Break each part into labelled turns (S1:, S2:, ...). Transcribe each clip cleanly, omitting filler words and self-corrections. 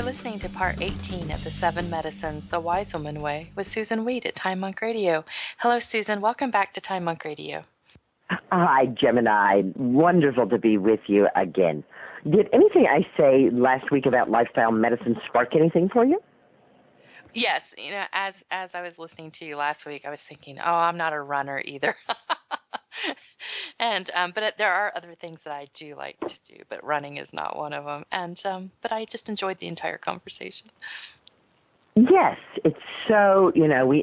S1: listening to part 18 of the 7 Medicines, The Wise Woman Way with Susan Weed at Time Monk Radio. Hello, Susan. Welcome back to Time Monk Radio.
S2: Hi, Gemini. Wonderful to be with you again. Did anything I say last week about lifestyle medicine spark anything for you?
S1: Yes. As I was listening to you last week, I was thinking, oh, I'm not a runner either. But there are other things that I do like to do, but running is not one of them. But I just enjoyed the entire conversation.
S2: Yes, it's so,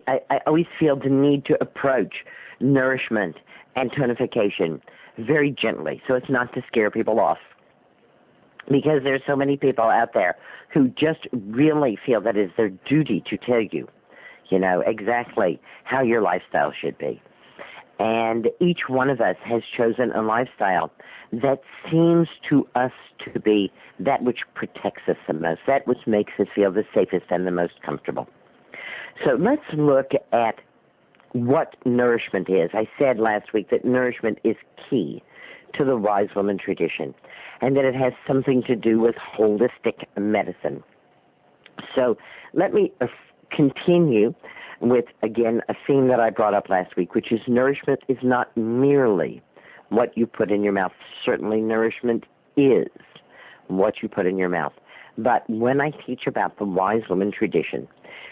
S2: I always feel the need to approach nourishment and tonification very gently, so it's not to scare people off. Because there's so many people out there who just really feel that it's their duty to tell you, exactly how your lifestyle should be. And each one of us has chosen a lifestyle that seems to us to be that which protects us the most, that which makes us feel the safest and the most comfortable. So let's look at what nourishment is. I said last week that nourishment is key to the wise woman tradition and that it has something to do with holistic medicine. So let me continue with, again, a theme that I brought up last week, which is nourishment is not merely what you put in your mouth. Certainly nourishment is what you put in your mouth. But when I teach about the wise woman tradition,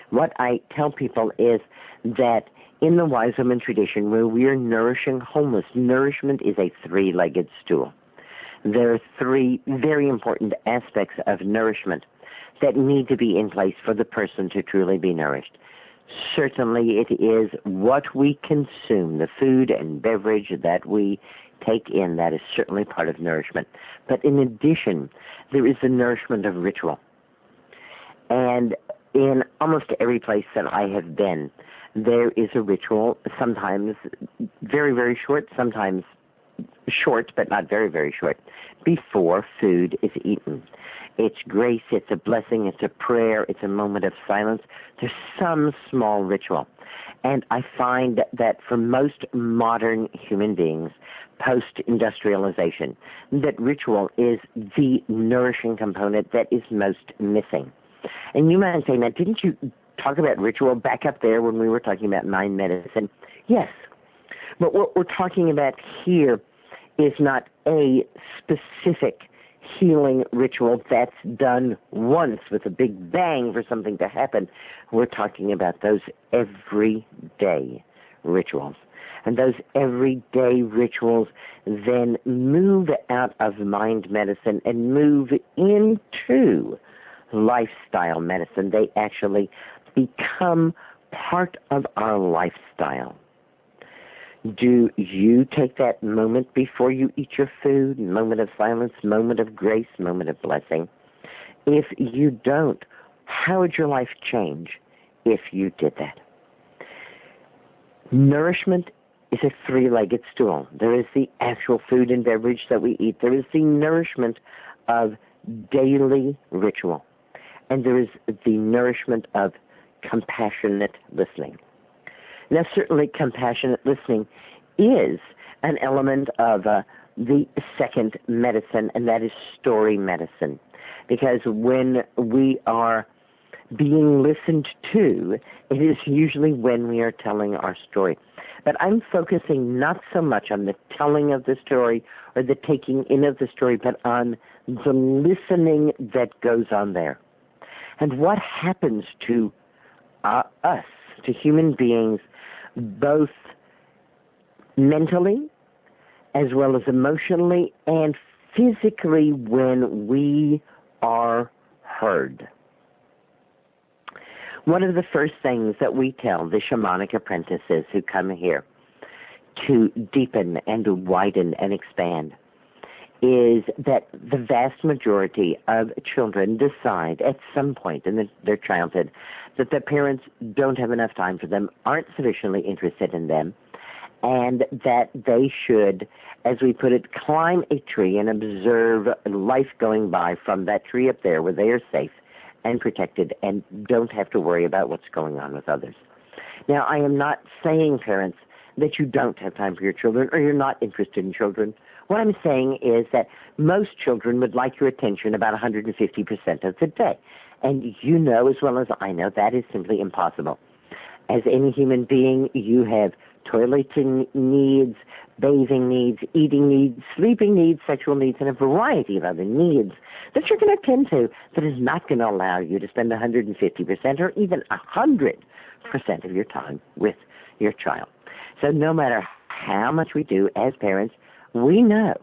S2: what I tell people is that in the wise woman tradition, where we are nourishing wholeness, nourishment is a 3-legged stool. There are 3 very important aspects of nourishment that need to be in place for the person to truly be nourished. Certainly it is what we consume, the food and beverage that we take in, that is certainly part of nourishment. But in addition, there is the nourishment of ritual. And in almost every place that I have been, there is a ritual, sometimes very, very short, sometimes short, but not very, very short, before food is eaten. It's grace, it's a blessing, it's a prayer, it's a moment of silence. There's some small ritual. And I find that for most modern human beings, post-industrialization, that ritual is the nourishing component that is most missing. And you might say, Matt, didn't you talk about ritual back up there when we were talking about mind medicine? Yes. But what we're talking about here is not a specific healing ritual that's done once with a big bang for something to happen. We're talking about those everyday rituals. And those everyday rituals then move out of mind medicine and move into lifestyle medicine. They actually become part of our lifestyle. Do you take that moment before you eat your food, moment of silence, moment of grace, moment of blessing? If you don't, how would your life change if you did that? Nourishment is a 3-legged stool. There is the actual food and beverage that we eat. There is the nourishment of daily ritual. And there is the nourishment of compassionate listening. Now, certainly compassionate listening is an element of the second medicine, and that is story medicine. Because when we are being listened to, it is usually when we are telling our story. But I'm focusing not so much on the telling of the story or the taking in of the story, but on the listening that goes on there. And what happens to us, to human beings, both mentally as well as emotionally and physically when we are heard. One of the first things that we tell the shamanic apprentices who come here to deepen and to widen and expand is that the vast majority of children decide at some point in their childhood that their parents don't have enough time for them, aren't sufficiently interested in them, and that they should, as we put it, climb a tree and observe life going by from that tree up there where they are safe and protected and don't have to worry about what's going on with others. Now, I am not saying, parents, that you don't have time for your children or you're not interested in children. What I'm saying is that most children would like your attention about 150% of the day. And you know as well as I know that is simply impossible. As any human being, you have toileting needs, bathing needs, eating needs, sleeping needs, sexual needs, and a variety of other needs that you're going to attend to that is not going to allow you to spend 150% or even 100% of your time with your child. So no matter how much we do as parents, we know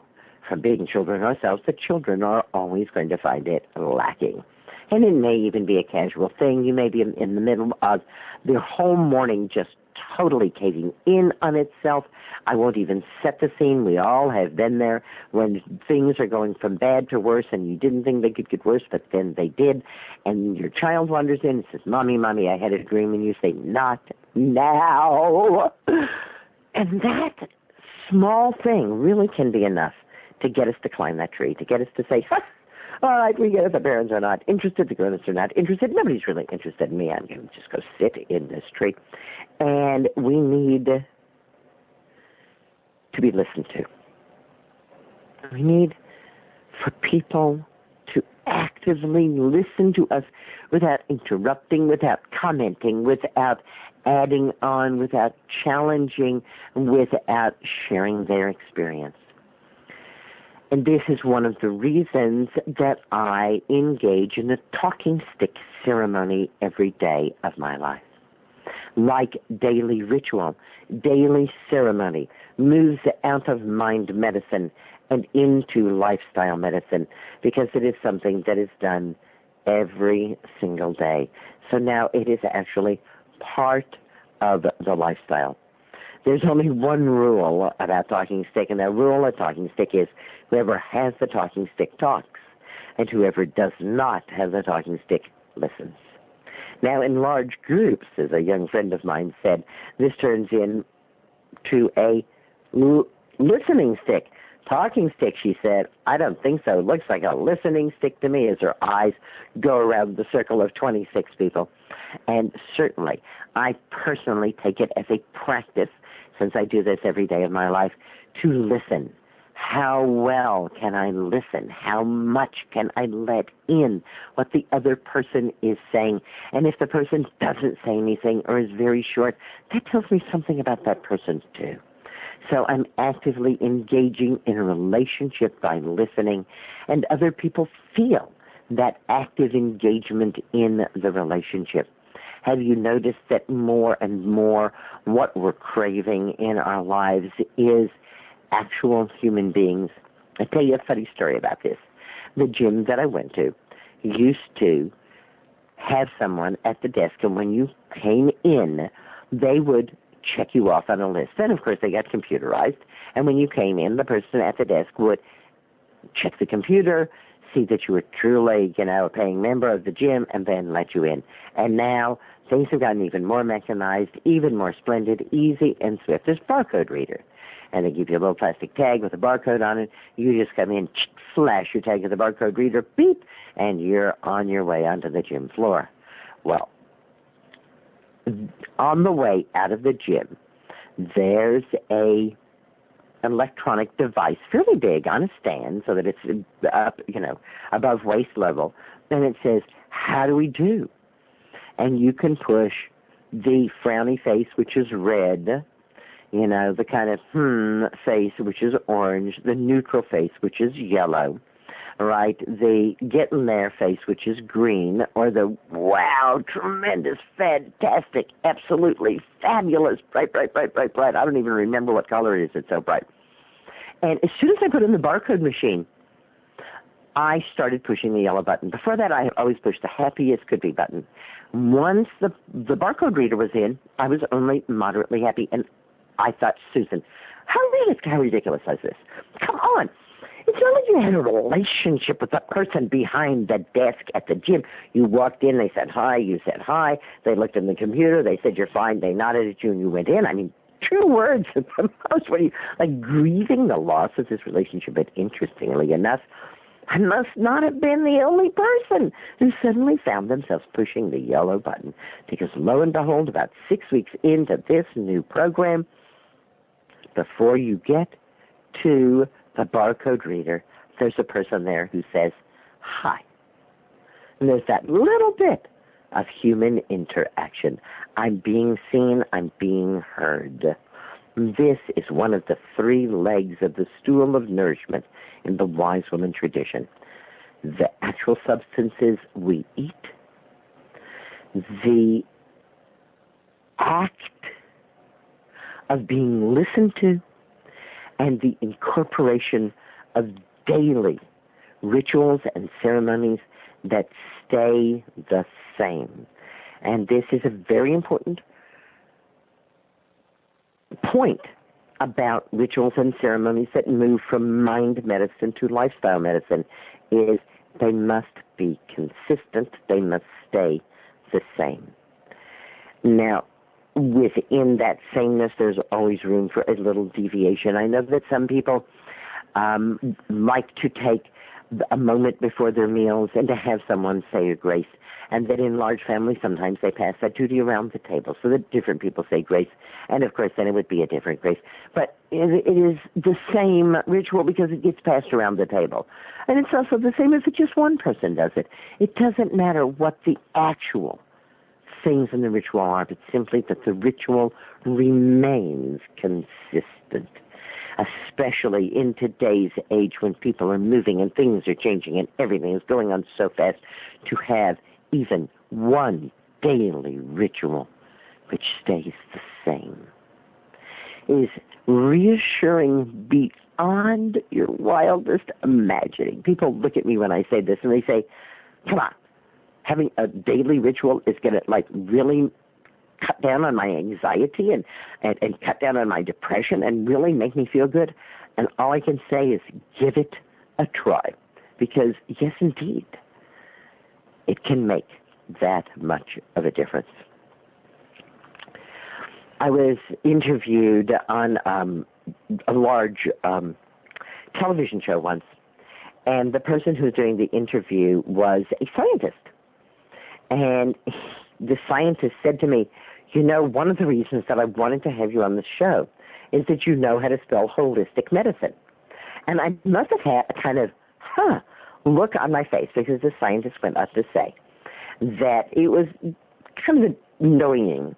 S2: from being children ourselves that children are always going to find it lacking. And it may even be a casual thing. You may be in the middle of the whole morning just totally caving in on itself. I won't even set the scene. We all have been there when things are going from bad to worse and you didn't think they could get worse, but then they did. And your child wanders in and says, Mommy, I had a dream. And you say, not now. And that small thing really can be enough to get us to climb that tree, to get us to say, all right, we get it. The parents are not interested. The grown-ups are not interested. Nobody's really interested in me. I'm going to just go sit in this tree. And we need to be listened to. We need for people to actively listen to us without interrupting, without commenting, without adding on, without challenging, without sharing their experience. And this is one of the reasons that I engage in the talking stick ceremony every day of my life. Like daily ritual, daily ceremony moves out of mind medicine and into lifestyle medicine because it is something that is done every single day. So now it is actually part of the lifestyle. There's only one rule about talking stick, and that rule of talking stick is whoever has the talking stick talks, and whoever does not have the talking stick listens. Now, in large groups, as a young friend of mine said, this turns into a listening stick. Talking stick, she said, I don't think so. It looks like a listening stick to me as her eyes go around the circle of 26 people. And certainly, I personally take it as a practice, since I do this every day of my life, to listen. How well can I listen? How much can I let in what the other person is saying? And if the person doesn't say anything or is very short, that tells me something about that person too. So I'm actively engaging in a relationship by listening, and other people feel that active engagement in the relationship. Have you noticed that more and more what we're craving in our lives is actual human beings? I'll tell you a funny story about this. The gym that I went to used to have someone at the desk, and when you came in, they would check you off on a list. Then, of course, they got computerized, and when you came in, the person at the desk would check the computer, see that you were truly, a paying member of the gym, and then let you in. And now things have gotten even more mechanized, even more splendid, easy, and swift. There's barcode reader, and they give you a little plastic tag with a barcode on it. You just come in, flash your tag with the barcode reader, beep, and you're on your way onto the gym floor. Well, on the way out of the gym, there's a electronic device, fairly big, on a stand so that it's up, above waist level, and it says, how do we do? And you can push the frowny face, which is red, the kind of face, which is orange, the neutral face, which is yellow, right? The get in there face, which is green, or the wow, tremendous, fantastic, absolutely fabulous, bright, bright, bright, bright, bright. I don't even remember what color it is. It's so bright. And as soon as I put in the barcode machine, I started pushing the yellow button. Before that, I always pushed the happy as could be button. Once the barcode reader was in, I was only moderately happy, and I thought, Susan, how ridiculous is this? Come on. It's not like you had a relationship with the person behind the desk at the gym. You walked in, they said hi, you said hi, they looked in the computer, they said you're fine, they nodded at you, and you went in. I mean, 2 words at the most. What are you, like, grieving the loss of this relationship? But interestingly enough, I must not have been the only person who suddenly found themselves pushing the yellow button, because lo and behold, about 6 weeks into this new program, before you get to the barcode reader, there's a person there who says, hi. And there's that little bit of human interaction. I'm being seen, I'm being heard. This is one of the 3 legs of the stool of nourishment in the wise woman tradition. The actual substances we eat, the act of being listened to, and the incorporation of daily rituals and ceremonies that stay the same. And this is a very important point about rituals and ceremonies that move from mind medicine to lifestyle medicine, is they must be consistent, they must stay the same. Now, within that sameness, there's always room for a little deviation. I know that some people like to take a moment before their meals and to have someone say a grace, and that in large families sometimes they pass that duty around the table so that different people say grace, and of course then it would be a different grace. But it is the same ritual because it gets passed around the table. And it's also the same if just one person does it. It doesn't matter what the actual things in the ritual are, but simply that the ritual remains consistent, especially in today's age when people are moving and things are changing and everything is going on so fast. To have even one daily ritual which stays the same is reassuring beyond your wildest imagining. People look at me when I say this and they say, come on, having a daily ritual is going to really cut down on my anxiety and cut down on my depression and really make me feel good. And all I can say is give it a try, because yes, indeed, it can make that much of a difference. I was interviewed on a large television show once, and the person who was doing the interview was a scientist. And the scientist said to me, you know, one of the reasons that I wanted to have you on the show is that you know how to spell holistic medicine. And I must have had a kind of, look on my face, because the scientist went on to say that it was kind of annoying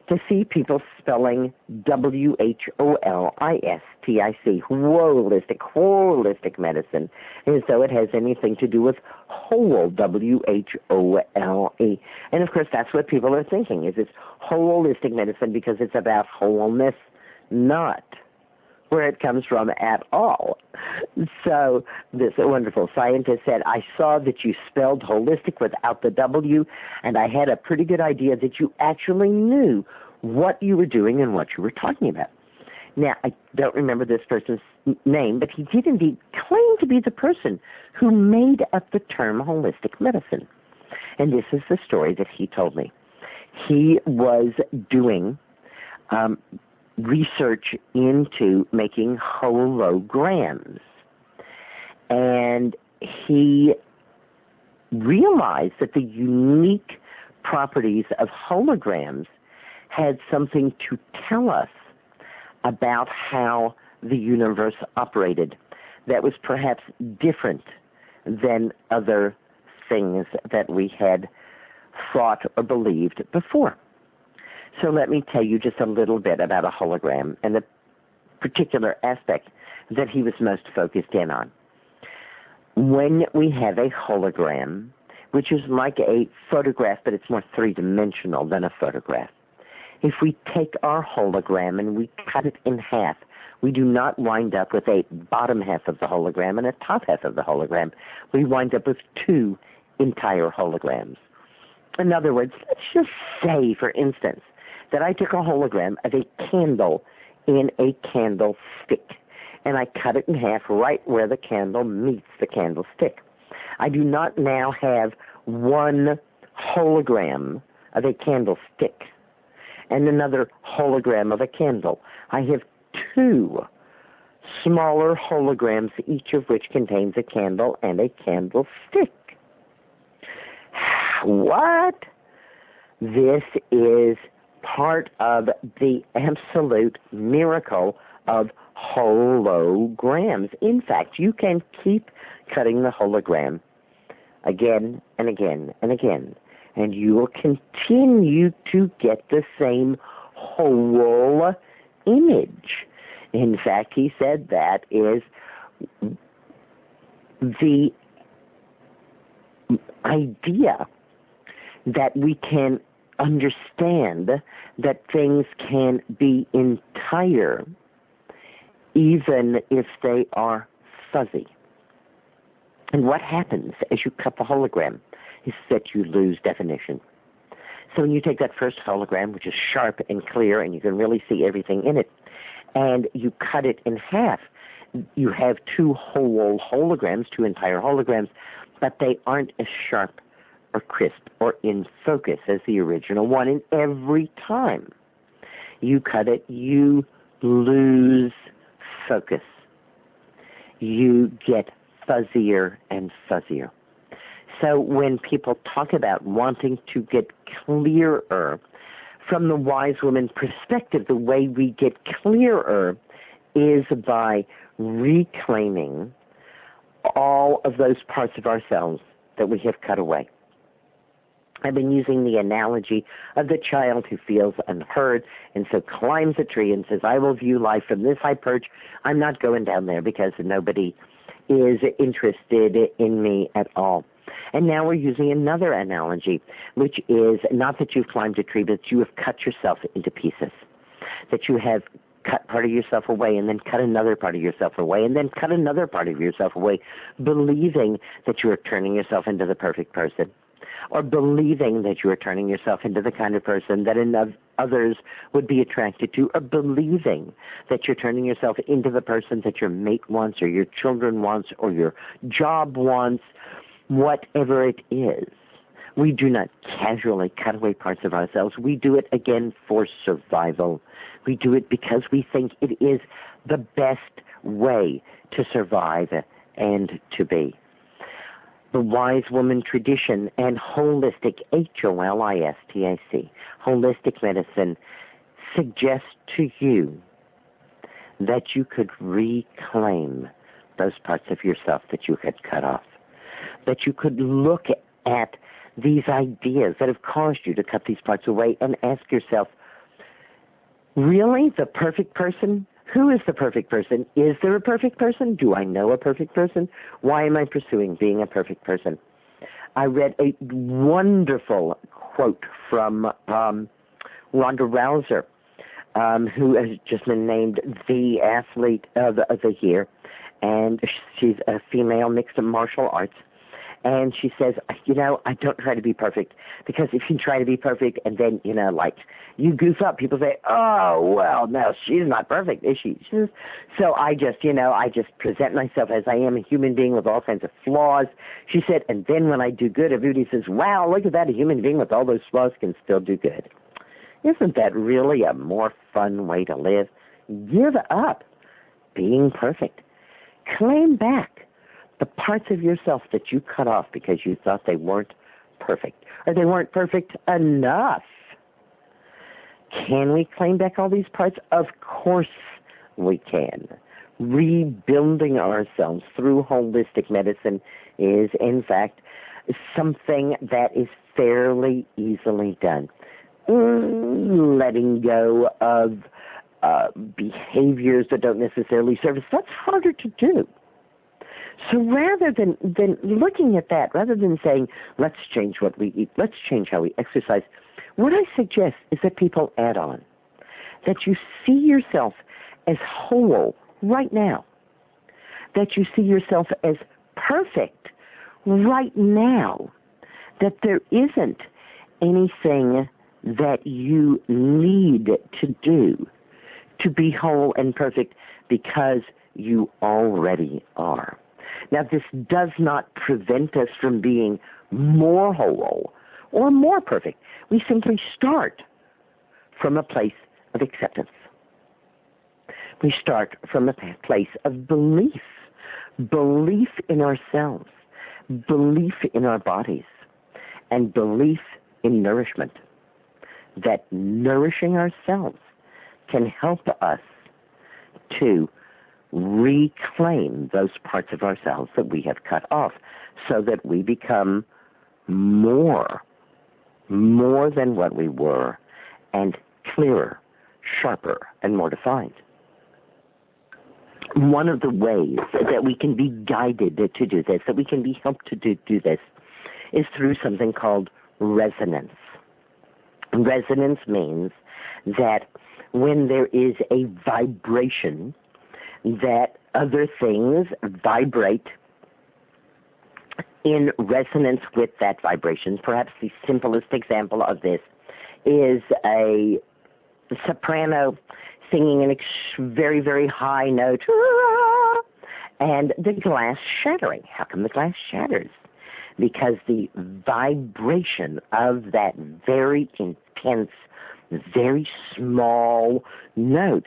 S2: to see people spelling WHOLISTIC, holistic medicine, as though it has anything to do with whole, WHOLE. And of course, that's what people are thinking, is it's holistic medicine because it's about wholeness, not where it comes from at all. So this wonderful scientist said, I saw that you spelled holistic without the W, and I had a pretty good idea that you actually knew what you were doing and what you were talking about. Now, I don't remember this person's name, but he did indeed claim to be the person who made up the term holistic medicine. And this is the story that he told me. He was doing research into making holograms. And he realized that the unique properties of holograms had something to tell us about how the universe operated that was perhaps different than other things that we had thought or believed before. So let me tell you just a little bit about a hologram and the particular aspect that he was most focused in on. When we have a hologram, which is like a photograph, but it's more three-dimensional than a photograph, if we take our hologram and we cut it in half, we do not wind up with a bottom half of the hologram and a top half of the hologram. We wind up with two entire holograms. In other words, let's just say, for instance, that I took a hologram of a candle in a candlestick, and I cut it in half right where the candle meets the candlestick. I do not now have one hologram of a candlestick and another hologram of a candle. I have two smaller holograms, each of which contains a candle and a candlestick. What? This is part of the absolute miracle of holograms. In fact, you can keep cutting the hologram again and again and again, and you will continue to get the same whole image. In fact, he said that is the idea that we can understand that things can be entire even if they are fuzzy. And what happens as you cut the hologram is that you lose definition. So when you take that first hologram, which is sharp and clear, and you can really see everything in it, and you cut it in half, you have two whole holograms, two entire holograms, but they aren't as sharp or crisp or in focus as the original one. And every time you cut it, you lose focus. You get fuzzier and fuzzier. So when people talk about wanting to get clearer, from the wise woman perspective, the way we get clearer is by reclaiming all of those parts of ourselves that we have cut away. I've been using the analogy of the child who feels unheard and so climbs a tree and says, I will view life from this high perch. I'm not going down there because nobody is interested in me at all. And now we're using another analogy, which is not that you've climbed a tree, but you have cut yourself into pieces, that you have cut part of yourself away and then cut another part of yourself away and then cut another part of yourself away, believing that you are turning yourself into the perfect person, or believing that you are turning yourself into the kind of person that others would be attracted to, or believing that you're turning yourself into the person that your mate wants or your children wants or your job wants, whatever it is. We do not casually cut away parts of ourselves. We do it, again, for survival. We do it because we think it is the best way to survive and to be. The wise woman tradition and holistic, HOLISTIC, holistic medicine suggests to you that you could reclaim those parts of yourself that you had cut off, that you could look at these ideas that have caused you to cut these parts away and ask yourself, really, the perfect person? Who is the perfect person? Is there a perfect person? Do I know a perfect person? Why am I pursuing being a perfect person? I read a wonderful quote from Rhonda Rouser, who has just been named the athlete of the year, and she's a female mixed martial arts. And she says, I don't try to be perfect, because if you try to be perfect and then, you goof up, people say, oh, well, no, she's not perfect, is she? So I just present myself as I am, a human being with all kinds of flaws. She said, and then when I do good, everybody says, wow, look at that, a human being with all those flaws can still do good. Isn't that really a more fun way to live? Give up being perfect. Claim back the parts of yourself that you cut off because you thought they weren't perfect, or they weren't perfect enough. Can we claim back all these parts? Of course we can. Rebuilding ourselves through holistic medicine is, in fact, something that is fairly easily done. Letting go of behaviors that don't necessarily serve us, that's harder to do. So rather than looking at that, rather than saying, let's change what we eat, let's change how we exercise, what I suggest is that people add on, that you see yourself as whole right now, that you see yourself as perfect right now, that there isn't anything that you need to do to be whole and perfect, because you already are. Now, this does not prevent us from being more whole or more perfect. We simply start from a place of acceptance. We start from a place of belief in ourselves, belief in our bodies, and belief in nourishment, that nourishing ourselves can help us to reclaim those parts of ourselves that we have cut off, so that we become more than what we were, and clearer, sharper, and more defined. One of the ways that we can be guided to do this, that we can be helped to do this, is through something called resonance. Resonance means that when there is a vibration, that other things vibrate in resonance with that vibration. Perhaps the simplest example of this is a soprano singing a very, very high note, and the glass shattering. How come the glass shatters? Because the vibration of that very intense, very small note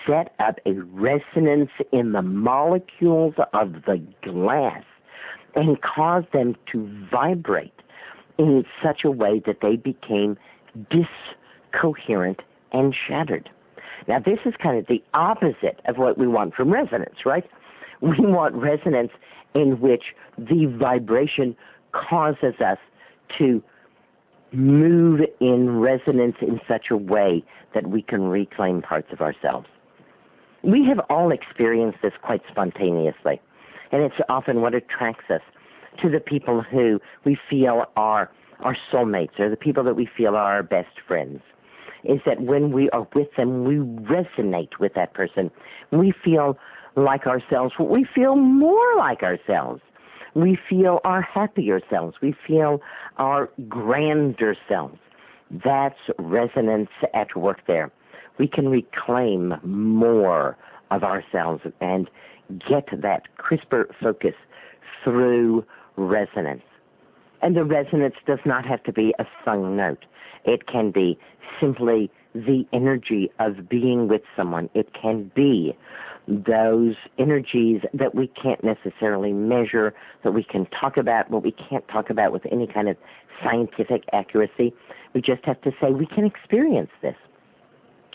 S2: set up a resonance in the molecules of the glass and caused them to vibrate in such a way that they became discoherent and shattered. Now, this is kind of the opposite of what we want from resonance, right? We want resonance in which the vibration causes us to move in resonance in such a way that we can reclaim parts of ourselves. We have all experienced this quite spontaneously, and it's often what attracts us to the people who we feel are our soulmates, or the people that we feel are our best friends, is that when we are with them, we resonate with that person. We feel like ourselves. We feel more like ourselves. We feel our happier selves. We feel our grander selves. That's resonance at work there. We can reclaim more of ourselves and get that crisper focus through resonance. And the resonance does not have to be a sung note. It can be simply the energy of being with someone. It can be those energies that we can't necessarily measure, that we can talk about, but we can't talk about with any kind of scientific accuracy. We just have to say we can experience this.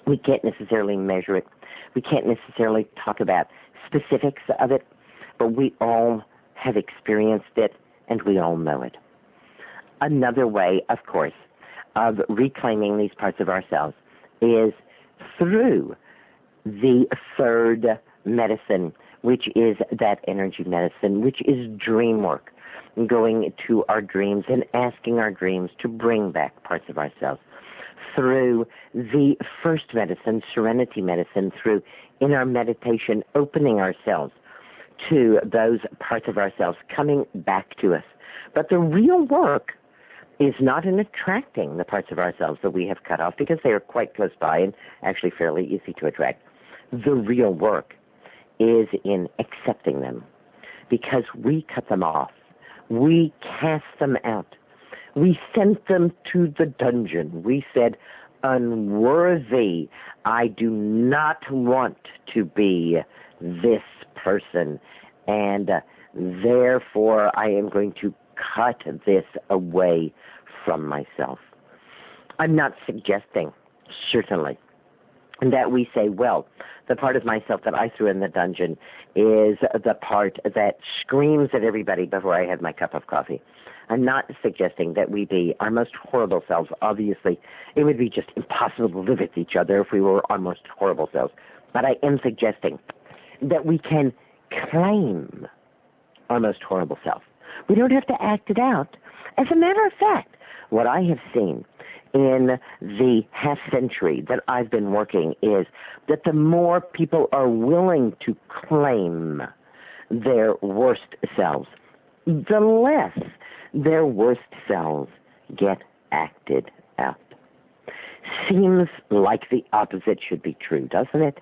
S2: We can't necessarily measure it. We can't necessarily talk about specifics of it, but we all have experienced it, and we all know it. Another way, of course, of reclaiming these parts of ourselves is through the third medicine, which is that energy medicine, which is dream work, going to our dreams and asking our dreams to bring back parts of ourselves. Through the first medicine, serenity medicine, through in our meditation, opening ourselves to those parts of ourselves coming back to us. But the real work is not in attracting the parts of ourselves that we have cut off, because they are quite close by and actually fairly easy to attract. The real work is in accepting them, because we cut them off. We cast them out. We sent them to the dungeon. We said, unworthy, I do not want to be this person, and therefore I am going to cut this away from myself. I'm not suggesting, certainly, that we say, well, the part of myself that I threw in the dungeon is the part that screams at everybody before I have my cup of coffee. I'm not suggesting that we be our most horrible selves. Obviously, it would be just impossible to live with each other if we were our most horrible selves. But I am suggesting that we can claim our most horrible self. We don't have to act it out. As a matter of fact, what I have seen in the half century that I've been working is that the more people are willing to claim their worst selves, the less their worst selves get acted out. Seems like the opposite should be true, doesn't it?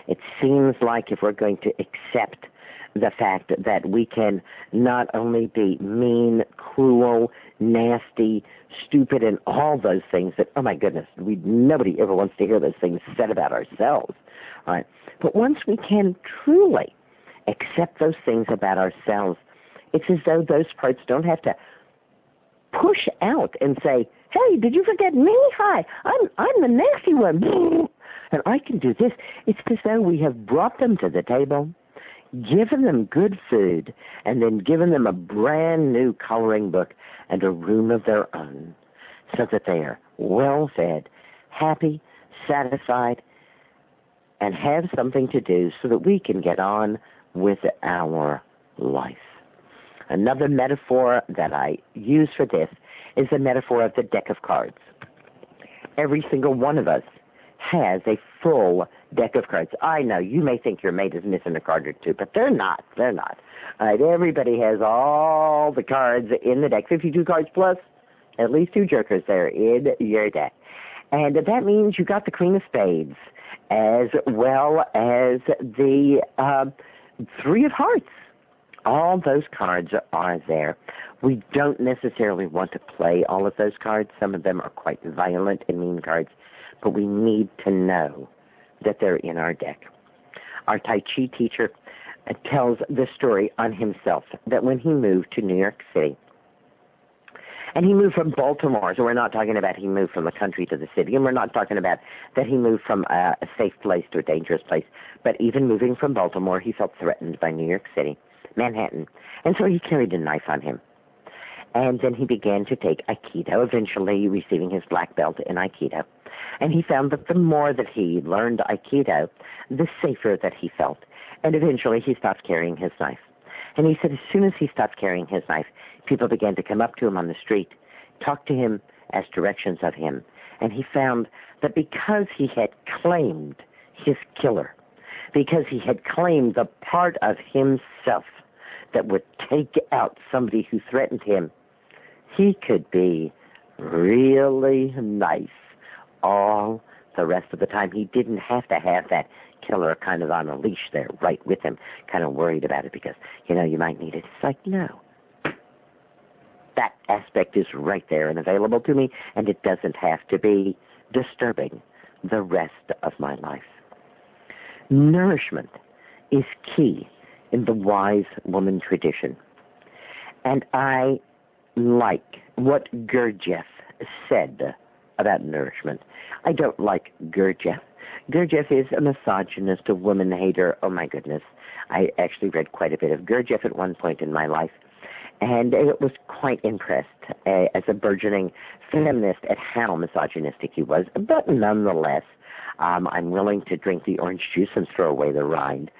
S2: It seems like if we're going to accept the fact that we can not only be mean, cruel, nasty, stupid, and all those things that, oh my goodness, nobody ever wants to hear those things said about ourselves. All right? But once we can truly accept those things about ourselves, it's as though those parts don't have to push out and say, hey, did you forget me? Hi, I'm the nasty one. And I can do this. It's as though we have brought them to the table, given them good food, and then given them a brand new coloring book and a room of their own so that they are well fed, happy, satisfied, and have something to do so that we can get on with our life. Another metaphor that I use for this is the metaphor of the deck of cards. Every single one of us has a full deck of cards. I know you may think your mate is missing a card or two, but they're not. They're not. Everybody has all the cards in the deck, 52 cards plus at least 2 jokers there in your deck. And that means you got the Queen of Spades as well as the 3 of Hearts. All those cards are there. We don't necessarily want to play all of those cards. Some of them are quite violent and mean cards, but we need to know that they're in our deck. Our Tai Chi teacher tells the story on himself that when he moved to New York City, and he moved from Baltimore, so we're not talking about he moved from the country to the city, and we're not talking about that he moved from a safe place to a dangerous place, but even moving from Baltimore, he felt threatened by New York City, Manhattan, and so he carried a knife on him. And then he began to take Aikido, eventually receiving his black belt in Aikido. And he found that the more that he learned Aikido, the safer that he felt. And eventually he stopped carrying his knife. And he said as soon as he stopped carrying his knife, people began to come up to him on the street, talk to him, ask directions of him. And he found that because he had claimed his killer, because he had claimed the part of himself that would take out somebody who threatened him, he could be really nice all the rest of the time. He didn't have to have that killer kind of on a leash there right with him, kind of worried about it because, you might need it. It's like, no. That aspect is right there and available to me, and it doesn't have to be disturbing the rest of my life. Nourishment is key in the wise woman tradition. And I like what Gurdjieff said about nourishment. I don't like Gurdjieff. Gurdjieff is a misogynist, a woman hater. Oh, my goodness. I actually read quite a bit of Gurdjieff at one point in my life, and I was quite impressed as a burgeoning feminist at how misogynistic he was. But nonetheless, I'm willing to drink the orange juice and throw away the rind.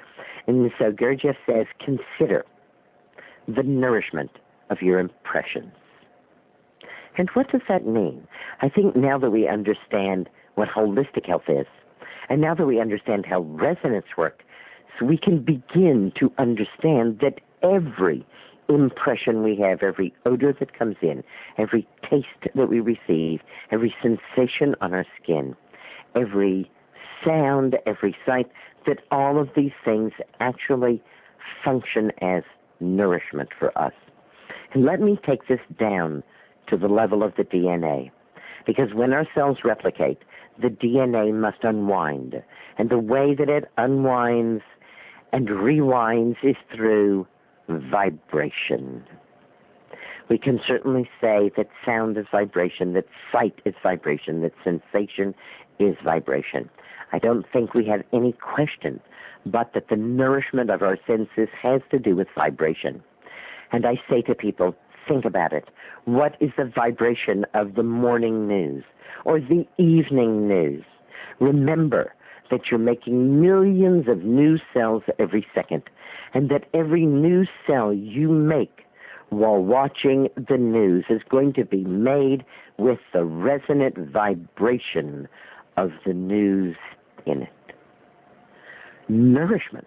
S2: And so Gurdjieff says, consider the nourishment of your impressions. And what does that mean? I think now that we understand what holistic health is, and now that we understand how resonance works, so we can begin to understand that every impression we have, every odor that comes in, every taste that we receive, every sensation on our skin, every sound, every sight, that all of these things actually function as nourishment for us. And let me take this down to the level of the DNA, because when our cells replicate, the DNA must unwind. And the way that it unwinds and rewinds is through vibration. We can certainly say that sound is vibration, that sight is vibration, that sensation is vibration. I don't think we have any question but that the nourishment of our senses has to do with vibration. And I say to people, think about it. What is the vibration of the morning news or the evening news? Remember that you're making millions of new cells every second, and that every new cell you make while watching the news is going to be made with the resonant vibration of the news in it. Nourishment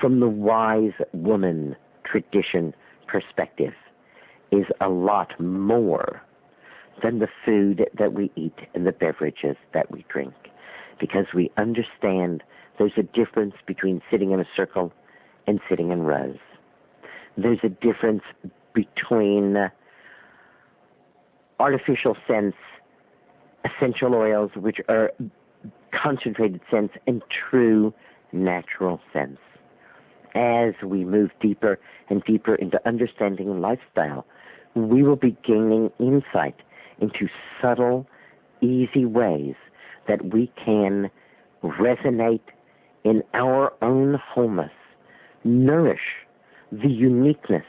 S2: from the wise woman tradition perspective is a lot more than the food that we eat and the beverages that we drink, because we understand there's a difference between sitting in a circle and sitting in rows. There's a difference between artificial scents, essential oils, which are concentrated scents, and true natural scents. As we move deeper and deeper into understanding lifestyle, we will be gaining insight into subtle, easy ways that we can resonate in our own wholeness nourish the uniqueness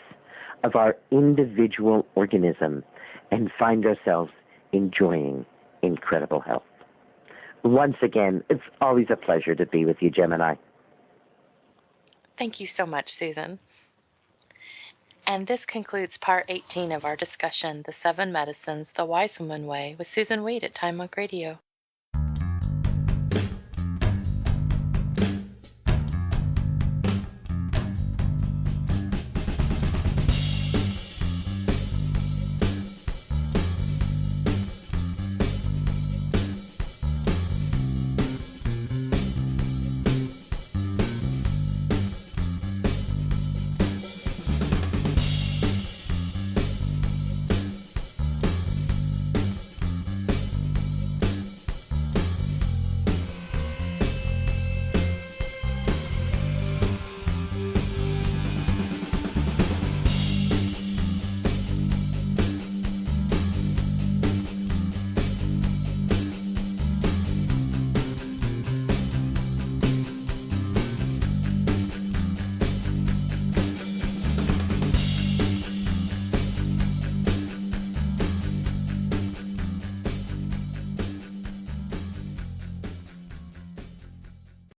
S2: of our individual organism and find ourselves enjoying incredible health. Once again, it's always a pleasure to be with you, Gemini.
S1: Thank you so much, Susan. And this concludes part 18 of our discussion, The 7 Medicines, The Wise Woman Way, with Susan Weed at Time Monk Radio.